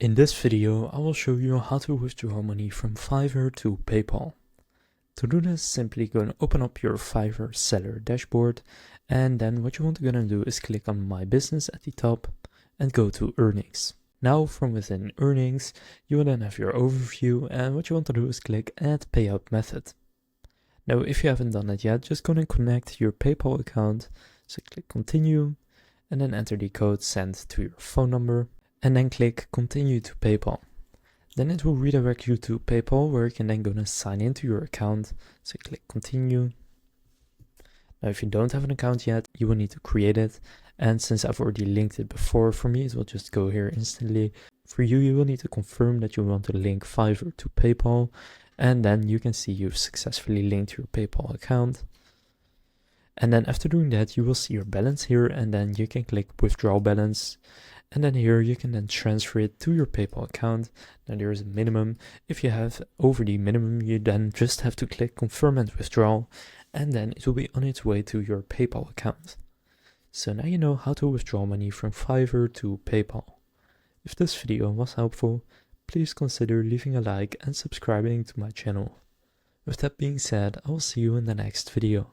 In this video, I will show you how to withdraw money from Fiverr to PayPal. To do this, simply go and open up your Fiverr seller dashboard, and then what you want to do is click on My Business at the top and go to Earnings. Now from within Earnings, you will then have your overview, and what you want to do is click Add Payout Method. Now if you haven't done it yet, just go and connect your PayPal account, so click Continue, and then enter the code sent to your phone number. And then click Continue to PayPal. Then it will redirect you to PayPal, where you can then go and sign into your account. So click Continue. Now if you don't have an account yet, you will need to create it. And since I've already linked it before, for me it will just go here instantly. For you, you will need to confirm that you want to link Fiverr to PayPal. And then you can see you've successfully linked your PayPal account. And then after doing that, you will see your balance here, and then you can click Withdraw Balance. And then here you can then transfer it to your PayPal account. Now there is a minimum. If you have over the minimum, you then just have to click Confirm and Withdraw, and then it will be on its way to your PayPal account. So now you know how to withdraw money from Fiverr to PayPal. If this video was helpful, please consider leaving a like and subscribing to my channel. With that being said, I will see you in the next video.